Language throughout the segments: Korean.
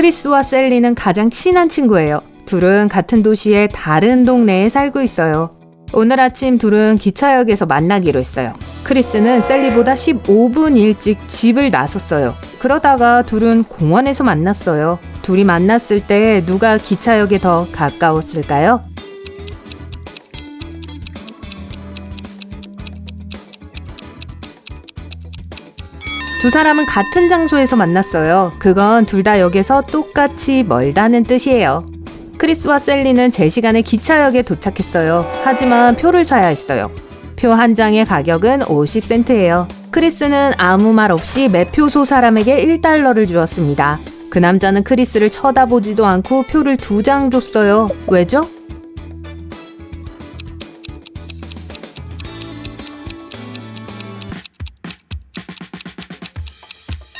크리스와 셀리는 가장 친한 친구예요. 둘은 같은 도시의 다른 동네에 살고 있어요. 오늘 아침 둘은 기차역에서 만나기로 했어요. 크리스는 셀리보다 15분 일찍 집을 나섰어요. 그러다가 둘은 공원에서 만났어요. 둘이 만났을 때 누가 기차역에 더 가까웠을까요? 두 사람은 같은 장소에서 만났어요. 그건 둘 다 역에서 똑같이 멀다는 뜻이에요. 크리스와 셀리는 제 시간에 기차역에 도착했어요. 하지만 표를 사야 했어요. 표 한 장의 가격은 50센트예요. 크리스는 아무 말 없이 매표소 사람에게 1달러를 주었습니다. 그 남자는 크리스를 쳐다보지도 않고 표를 2장 줬어요. 왜죠?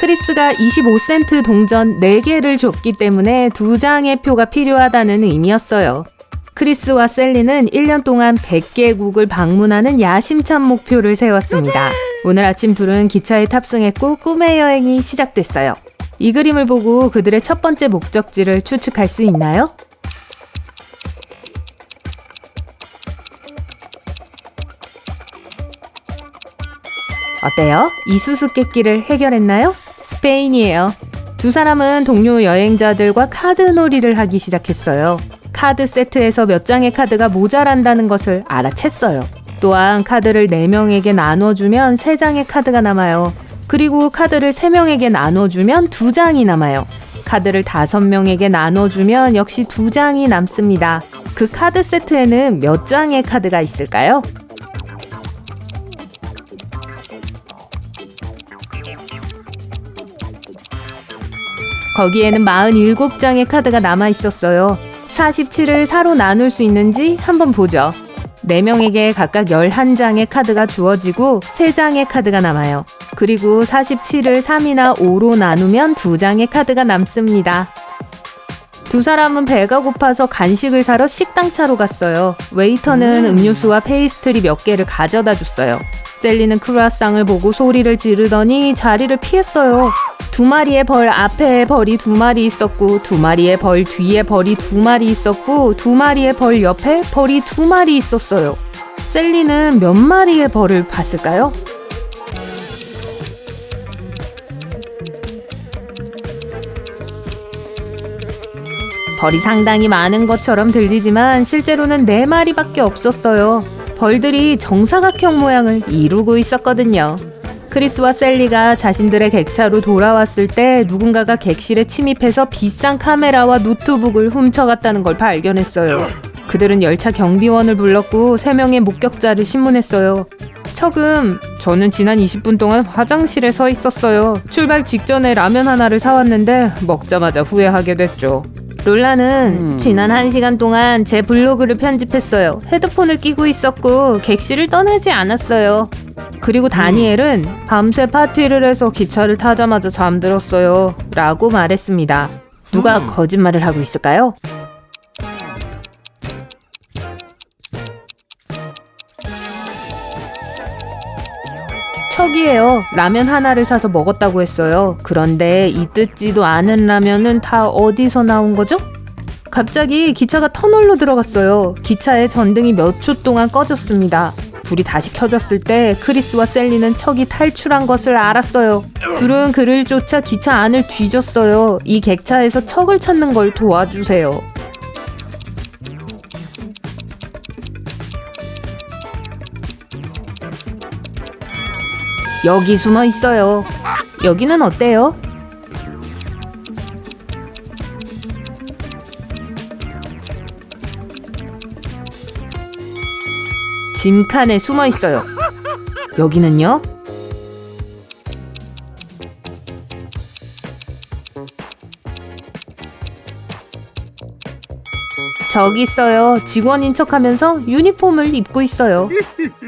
크리스가 25센트 동전 4개를 줬기 때문에 2장의 표가 필요하다는 의미였어요. 크리스와 셀리는 1년 동안 100개국을 방문하는 야심찬 목표를 세웠습니다. 오늘 아침 둘은 기차에 탑승했고 꿈의 여행이 시작됐어요. 이 그림을 보고 그들의 첫 번째 목적지를 추측할 수 있나요? 어때요? 이 수수께끼를 해결했나요? 스페인이에요. 두 사람은 동료 여행자들과 카드놀이를 하기 시작했어요. 카드 세트에서 몇 장의 카드가 모자란다는 것을 알아챘어요. 또한 카드를 4명에게 나눠주면 3장의 카드가 남아요. 그리고 카드를 3명에게 나눠주면 2장이 남아요. 카드를 5명에게 나눠주면 역시 2장이 남습니다. 그 카드 세트에는 몇 장의 카드가 있을까요? 거기에는 47장의 카드가 남아 있었어요. 47을 4로 나눌 수 있는지 한번 보죠. 4명에게 각각 11장의 카드가 주어지고 3장의 카드가 남아요. 그리고 47을 3이나 5로 나누면 2장의 카드가 남습니다. 두 사람은 배가 고파서 간식을 사러 식당차로 갔어요. 웨이터는 음료수와 페이스트리 몇 개를 가져다 줬어요. 셀리는 크루아상을 보고 소리를 지르더니 자리를 피했어요. 2마리의 벌 앞에 벌이 2마리 있었고 2마리의 벌 뒤에 벌이 2마리 있었고 2마리의 벌 옆에 벌이 2마리 있었어요. 셀리는 몇 마리의 벌을 봤을까요? 벌이 상당히 많은 것처럼 들리지만 실제로는 4마리밖에 없었어요. 벌들이 정사각형 모양을 이루고 있었거든요. 크리스와 셀리가 자신들의 객차로 돌아왔을 때 누군가가 객실에 침입해서 비싼 카메라와 노트북을 훔쳐갔다는 걸 발견했어요. 그들은 열차 경비원을 불렀고 3명의 목격자를 신문했어요. 척음, 저는 지난 20분 동안 화장실에 서 있었어요. 출발 직전에 라면 하나를 사왔는데 먹자마자 후회하게 됐죠. 롤라는 지난 1시간 동안 제 블로그를 편집했어요. 헤드폰을 끼고 있었고 객실을 떠나지 않았어요. 그리고 다니엘은 밤새 파티를 해서 기차를 타자마자 잠들었어요. 라고 말했습니다. 누가 거짓말을 하고 있을까요? 척이에요. 라면 하나를 사서 먹었다고 했어요. 그런데 이 뜯지도 않은 라면은 다 어디서 나온 거죠? 갑자기 기차가 터널로 들어갔어요. 기차의 전등이 몇 초 동안 꺼졌습니다. 불이 다시 켜졌을 때 크리스와 셀리는 척이 탈출한 것을 알았어요. 둘은 그를 쫓아 기차 안을 뒤졌어요. 이 객차에서 척을 찾는 걸 도와주세요. 여기 숨어 있어요. 여기는 어때요? 짐칸에 숨어 있어요. 여기는요? 저기 있어요. 직원인 척하면서 유니폼을 입고 있어요.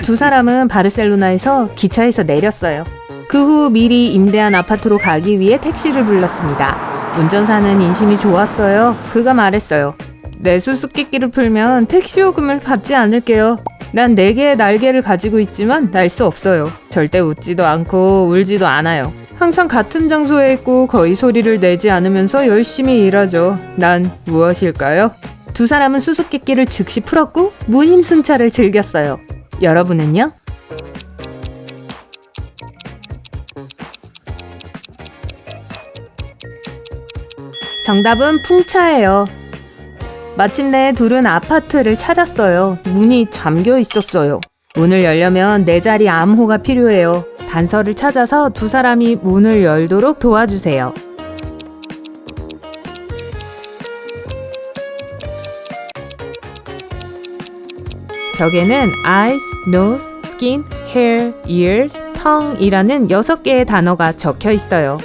두 사람은 바르셀로나에서 기차에서 내렸어요. 그 후 미리 임대한 아파트로 가기 위해 택시를 불렀습니다. 운전사는 인심이 좋았어요. 그가 말했어요. 내 수수께끼를 풀면 택시 요금을 받지 않을게요. 난 4개의 날개를 가지고 있지만 날 수 없어요. 절대 웃지도 않고 울지도 않아요. 항상 같은 장소에 있고 거의 소리를 내지 않으면서 열심히 일하죠. 난 무엇일까요? 두 사람은 수수께끼를 즉시 풀었고 무임승차를 즐겼어요. 여러분은요? 정답은 풍차예요. 마침내 둘은 아파트를 찾았어요. 문이 잠겨 있었어요. 문을 열려면 네 자리 암호가 필요해요. 단서를 찾아서 두 사람이 문을 열도록 도와주세요. 벽에는 eyes, nose, skin, hair, ears, tongue이라는 6개의 단어가 적혀 있어요.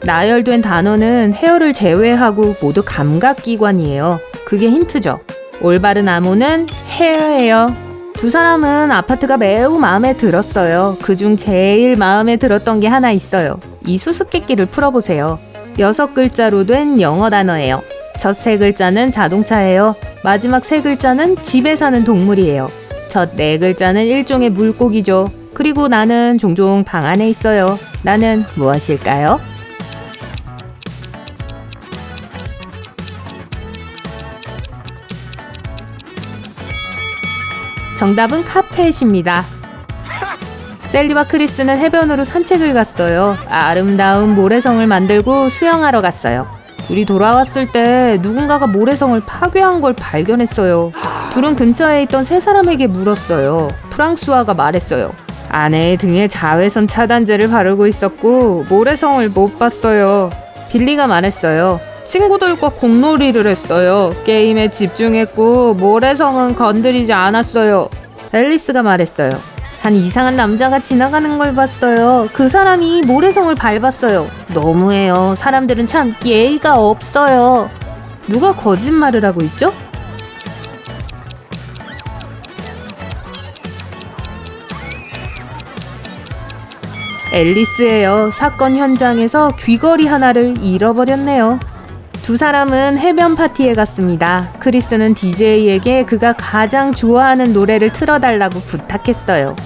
나열된 단어는 헤어를 제외하고 모두 감각기관이에요. 그게 힌트죠. 올바른 암호는 hair예요. 두 사람은 아파트가 매우 마음에 들었어요. 그중 제일 마음에 들었던 게 하나 있어요. 이 수수께끼를 풀어보세요. 6글자로 된 영어 단어예요. 첫 3글자는 자동차예요. 마지막 3글자는 집에 사는 동물이에요. 첫 4글자는 일종의 물고기죠. 그리고 나는 종종 방 안에 있어요. 나는 무엇일까요? 정답은 카펫입니다. 셀리와 크리스는 해변으로 산책을 갔어요. 아름다운 모래성을 만들고 수영하러 갔어요. 둘이 돌아왔을 때 누군가가 모래성을 파괴한 걸 발견했어요. 둘은 근처에 있던 세 사람에게 물었어요. 프랑스화가 말했어요. 아내의 등에 자외선 차단제를 바르고 있었고 모래성을 못 봤어요. 빌리가 말했어요. 친구들과 공놀이를 했어요. 게임에 집중했고 모래성은 건드리지 않았어요. 앨리스가 말했어요. 한 이상한 남자가 지나가는 걸 봤어요. 그 사람이 모래성을 밟았어요. 너무해요. 사람들은 참 예의가 없어요. 누가 거짓말을 하고 있죠? 앨리스예요. 사건 현장에서 귀걸이 하나를 잃어버렸네요. 두 사람은 해변 파티에 갔습니다. 크리스는 DJ에게 그가 가장 좋아하는 노래를 틀어달라고 부탁했어요.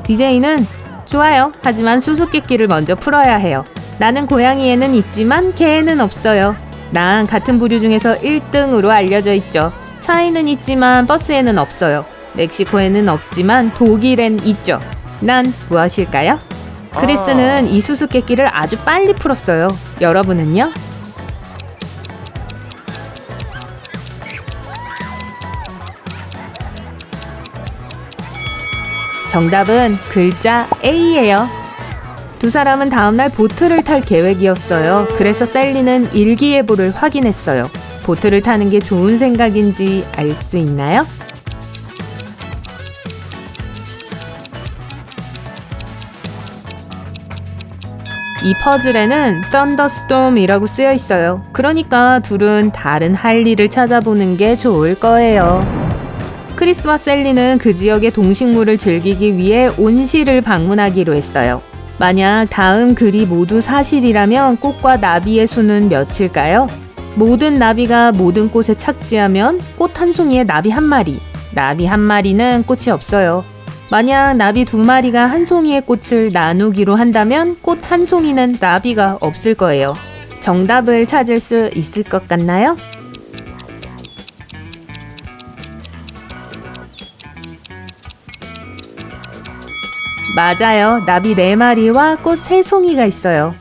DJ는 좋아요. 하지만 수수께끼를 먼저 풀어야 해요. 나는 고양이에는 있지만 개에는 없어요. 난 같은 부류 중에서 1등으로 알려져 있죠. 차에는 있지만 버스에는 없어요. 멕시코에는 없지만 독일엔 있죠. 난 무엇일까요? 크리스는 이 수수께끼를 아주 빨리 풀었어요. 여러분은요? 정답은 글자 A예요. 두 사람은 다음날 보트를 탈 계획이었어요. 그래서 셀리는 일기예보를 확인했어요. 보트를 타는 게 좋은 생각인지 알 수 있나요? 이 퍼즐에는 thunderstorm이라고 쓰여 있어요. 그러니까 둘은 다른 할 일을 찾아보는 게 좋을 거예요. 크리스와 셀리는 그 지역의 동식물을 즐기기 위해 온실을 방문하기로 했어요. 만약 다음 글이 모두 사실이라면 꽃과 나비의 수는 몇일까요? 모든 나비가 모든 꽃에 착지하면 꽃 한 송이에 나비 한 마리, 나비 한 마리는 꽃이 없어요. 만약 나비 2마리가 한 송이의 꽃을 나누기로 한다면 꽃 한 송이는 나비가 없을 거예요. 정답을 찾을 수 있을 것 같나요? 맞아요. 나비 4마리와 꽃 3송이가 있어요.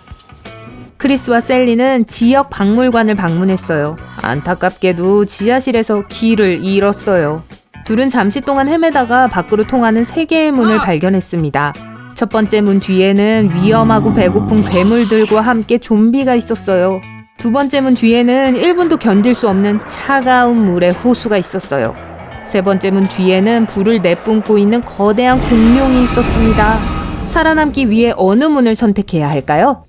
크리스와 셀리는 지역 박물관을 방문했어요. 안타깝게도 지하실에서 길을 잃었어요. 둘은 잠시 동안 헤매다가 밖으로 통하는 3개의 문을 발견했습니다. 첫 번째 문 뒤에는 위험하고 배고픈 괴물들과 함께 좀비가 있었어요. 두 번째 문 뒤에는 1분도 견딜 수 없는 차가운 물의 호수가 있었어요. 세 번째 문 뒤에는 불을 내뿜고 있는 거대한 공룡이 있었습니다. 살아남기 위해 어느 문을 선택해야 할까요?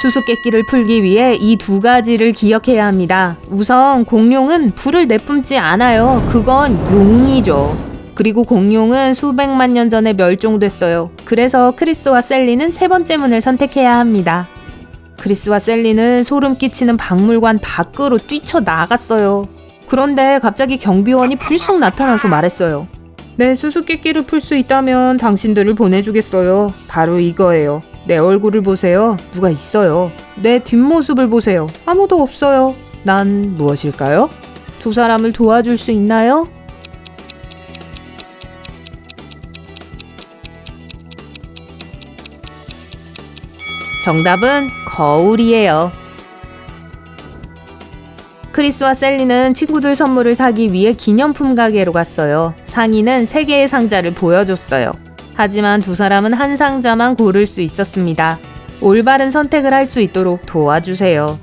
수수께끼를 풀기 위해 이 2가지를 기억해야 합니다. 우선 공룡은 불을 내뿜지 않아요. 그건 용이죠. 그리고 공룡은 수백만 년 전에 멸종됐어요. 그래서 크리스와 셀리는 3번째 문을 선택해야 합니다. 크리스와 셀리는 소름 끼치는 박물관 밖으로 뛰쳐나갔어요. 그런데 갑자기 경비원이 불쑥 나타나서 말했어요. 내 수수께끼를 풀 수 있다면 당신들을 보내주겠어요. 바로 이거예요. 내 얼굴을 보세요. 누가 있어요. 내 뒷모습을 보세요. 아무도 없어요. 난 무엇일까요? 두 사람을 도와줄 수 있나요? 정답은 거울이에요. 크리스와 셀리는 친구들 선물을 사기 위해 기념품 가게로 갔어요. 상인은 3개의 상자를 보여줬어요. 하지만 두 사람은 한 상자만 고를 수 있었습니다. 올바른 선택을 할 수 있도록 도와주세요.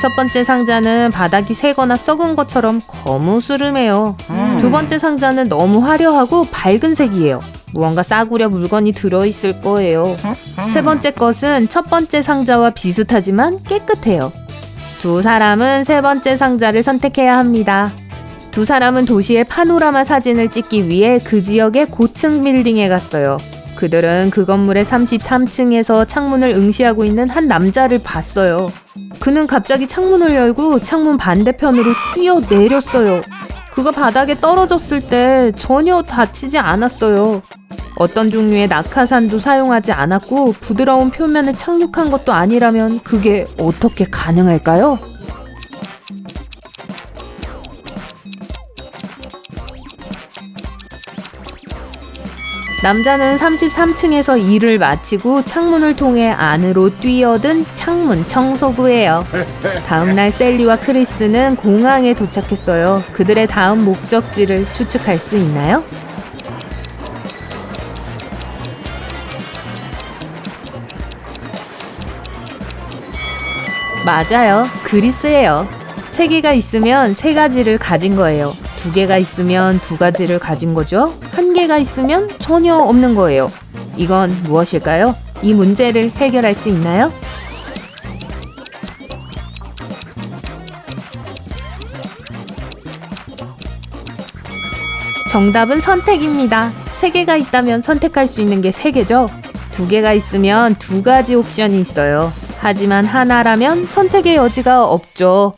첫 번째 상자는 바닥이 새거나 썩은 것처럼 거무스름해요. 두 번째 상자는 너무 화려하고 밝은 색이에요. 무언가 싸구려 물건이 들어있을 거예요. 세 번째 것은 첫 번째 상자와 비슷하지만 깨끗해요. 두 사람은 세 번째 상자를 선택해야 합니다. 두 사람은 도시의 파노라마 사진을 찍기 위해 그 지역의 고층 빌딩에 갔어요. 그들은 그 건물의 33층에서 창문을 응시하고 있는 한 남자를 봤어요. 그는 갑자기 창문을 열고 창문 반대편으로 뛰어내렸어요. 그가 바닥에 떨어졌을 때 전혀 다치지 않았어요. 어떤 종류의 낙하산도 사용하지 않았고 부드러운 표면에 착륙한 것도 아니라면 그게 어떻게 가능할까요? 남자는 33층에서 일을 마치고 창문을 통해 안으로 뛰어든 창문 청소부예요. 다음날 셀리와 크리스는 공항에 도착했어요. 그들의 다음 목적지를 추측할 수 있나요? 맞아요. 그리스예요. 3개가 있으면 3가지를 가진 거예요. 2개가 있으면 2가지를 가진 거죠. 1개가 있으면 전혀 없는 거예요. 이건 무엇일까요? 이 문제를 해결할 수 있나요? 정답은 선택입니다. 3개가 있다면 선택할 수 있는 게 3개죠. 2개가 있으면 2가지 옵션이 있어요. 하지만 하나라면 선택의 여지가 없죠.